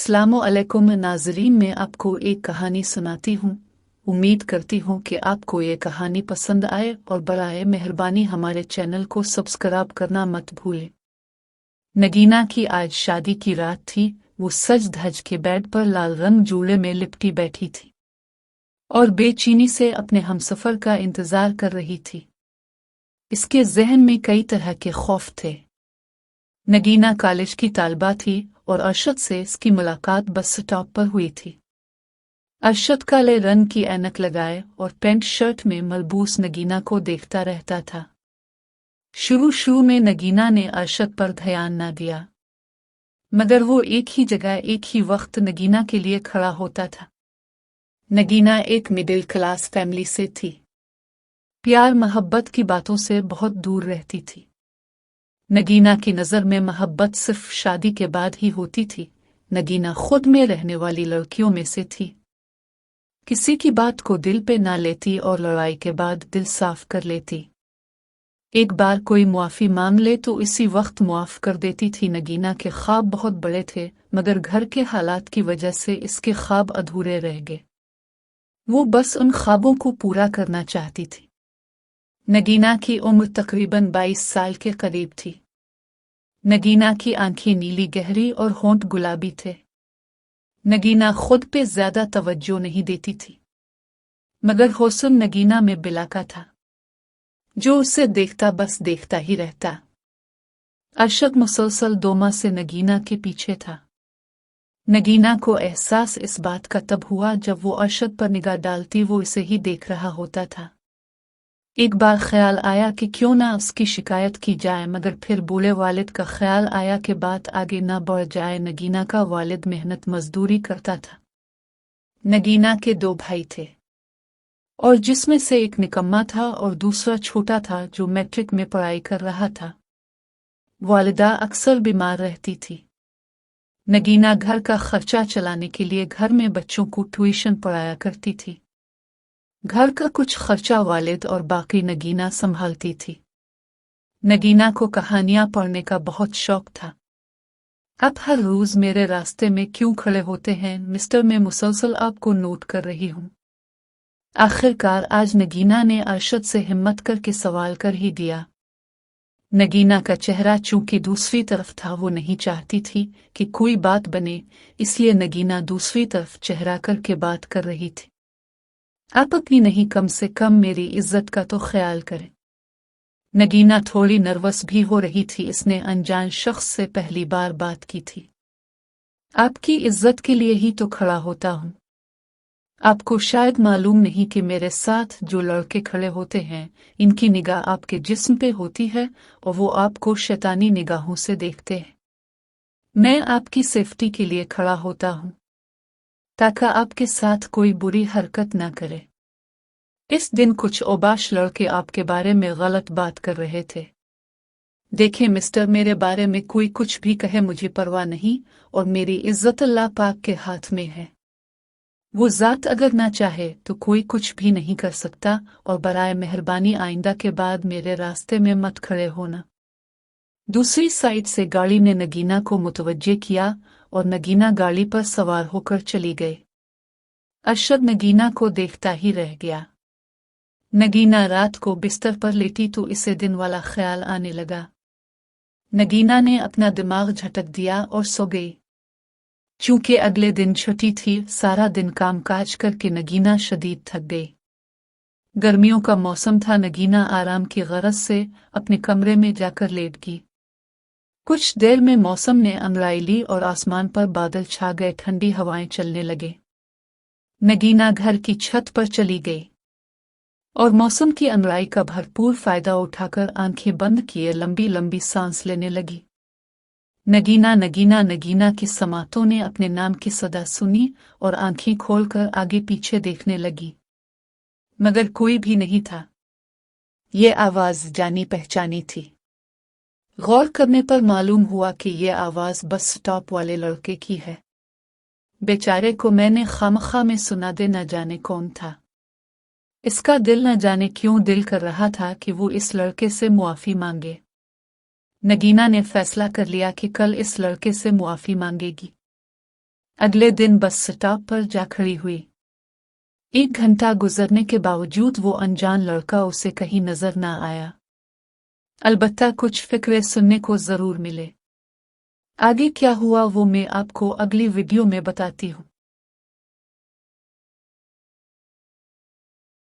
अस्सलामुअलैकुम नाज़रीन, मैं आपको एक कहानी सुनाती हूँ। उम्मीद करती हूँ कि आपको ये कहानी पसंद आए और बराए मेहरबानी हमारे चैनल को सब्सक्राइब करना मत भूलें। नगीना की आज शादी की रात थी। वो सज धज के बेड पर लाल रंग जूड़े में लिपटी बैठी थी और बेचैनी से अपने हमसफर का इंतजार कर रही थी। इसके जहन में कई तरह के खौफ थे। नगीना कॉलेज की तालबा थी और अरशद से इसकी मुलाकात बस स्टॉप पर हुई थी। अरशद काले रंग की ऐनक लगाए और पैंट शर्ट में मलबूस नगीना को देखता रहता था। शुरू में नगीना ने अरशद पर ध्यान न दिया, मगर वो एक ही जगह एक ही वक्त नगीना के लिए खड़ा होता था। नगीना एक मिडिल क्लास फैमिली से थी। प्यार मोहब्बत की बातों से बहुत दूर रहती थी। नगीना की नज़र में मोहब्बत सिर्फ शादी के बाद ही होती थी। नगीना खुद में रहने वाली लड़कियों में से थी। किसी की बात को दिल पे ना लेती और लड़ाई के बाद दिल साफ कर लेती। एक बार कोई मुआफ़ी मांग ले तो इसी वक्त मुआफ़ कर देती थी। नगीना के ख्वाब बहुत बड़े थे, मगर घर के हालात की वजह से इसके ख्वाब अधूरे रह गए। वो बस उन ख्वाबों को पूरा करना चाहती थी। नगीना की उम्र तकरीबन 22 साल के करीब थी। नगीना की आंखें नीली गहरी और होंठ गुलाबी थे। नगीना खुद पे ज्यादा तवज्जो नहीं देती थी, मगर हुस्न नगीना में बिलाका था। जो उसे देखता बस देखता ही रहता। अरशद मुसलसल 2 माह से नगीना के पीछे था। नगीना को एहसास इस बात का तब हुआ जब वो अरशद पर निगाह डालती वो इसे ही देख रहा होता था। एक बार ख्याल आया कि क्यों ना उसकी शिकायत की जाए, मगर फिर बूढ़े वालिद का ख्याल आया कि बात आगे ना बढ़ जाए। नगीना का वालिद मेहनत मजदूरी करता था। नगीना के 2 भाई थे और जिसमें से एक निकम्मा था और दूसरा छोटा था जो मैट्रिक में पढ़ाई कर रहा था। वालिदा अक्सर बीमार रहती थी। नगीना घर का खर्चा चलाने के लिए घर में बच्चों को ट्यूशन पढ़ाया करती थी। घर का कुछ खर्चा वालिद और बाकी नगीना संभालती थी। नगीना को कहानियां पढ़ने का बहुत शौक था। आप हर रोज मेरे रास्ते में क्यों खड़े होते हैं मिस्टर? मैं मुसलसल आपको नोट कर रही हूं। आखिरकार आज नगीना ने अरशद से हिम्मत करके सवाल कर ही दिया। नगीना का चेहरा चूंकि दूसरी तरफ था, वो नहीं चाहती थी कि कोई बात बने, इसलिए नगीना दूसरी तरफ चेहरा करके बात कर रही थी। आप अपनी नहीं, कम से कम मेरी इज्जत का तो ख्याल करें। नगीना थोड़ी नर्वस भी हो रही थी। इसने अनजान शख्स से पहली बार बात की थी। आपकी इज्जत के लिए ही तो खड़ा होता हूं। आपको शायद मालूम नहीं कि मेरे साथ जो लड़के खड़े होते हैं, इनकी निगाह आपके जिस्म पे होती है और वो आपको शैतानी निगाहों से देखते हैं। मैं आपकी सेफ्टी के लिए खड़ा होता हूं, ताकि आपके साथ कोई बुरी हरकत ना करे। इस दिन कुछ औबाश लड़के आपके बारे में गलत बात कर रहे थे। देखें मिस्टर, मेरे बारे में कोई कुछ भी कहे, मुझे परवाह नहीं, और मेरी इज्जत अल्लाह पाक के हाथ में है। वो ज़ात अगर ना चाहे तो कोई कुछ भी नहीं कर सकता, और बराए मेहरबानी आइंदा के बाद मेरे रास्ते में मत खड़े होना। दूसरी साइड से गाड़ी ने नगीना को मुतवज्जे किया और नगीना गाड़ी पर सवार होकर चली गई। अरशद नगीना को देखता ही रह गया। नगीना रात को बिस्तर पर लेटी तो इसे दिन वाला ख्याल आने लगा। नगीना ने अपना दिमाग झटक दिया और सो गई। चूंकि अगले दिन छुट्टी थी, सारा दिन कामकाज करके नगीना शदीद थक गई। गर्मियों का मौसम था। नगीना आराम की गरज से अपने कमरे में जाकर लेट गई। कुछ देर में मौसम ने अंगड़ाई ली और आसमान पर बादल छा गए। ठंडी हवाएं चलने लगे। नगीना घर की छत पर चली गई और मौसम की अंगड़ाई का भरपूर फायदा उठाकर आंखें बंद किए लंबी लंबी सांस लेने लगी। नगीना नगीना नगीना की समातों ने अपने नाम की सदा सुनी और आंखें खोलकर आगे पीछे देखने लगी, मगर कोई भी नहीं था। ये आवाज जानी पहचानी थी। गौर करने पर मालूम हुआ कि ये आवाज बस स्टॉप वाले लड़के की है। बेचारे को मैंने खामखा में सुना दे, न जाने कौन था। इसका दिल न जाने क्यों दिल कर रहा था कि वो इस लड़के से मुआफ़ी मांगे। नगीना ने फैसला कर लिया कि कल इस लड़के से मुआफ़ी मांगेगी। अगले दिन बस स्टॉप पर जा खड़ी हुई। 1 घंटा गुजरने के बावजूद वो अनजान लड़का उसे कहीं नजर ना आया। अलबत्ता कुछ फिक्रे सुनने को जरूर मिले। आगे क्या हुआ वो मैं आपको अगली वीडियो में बताती हूँ।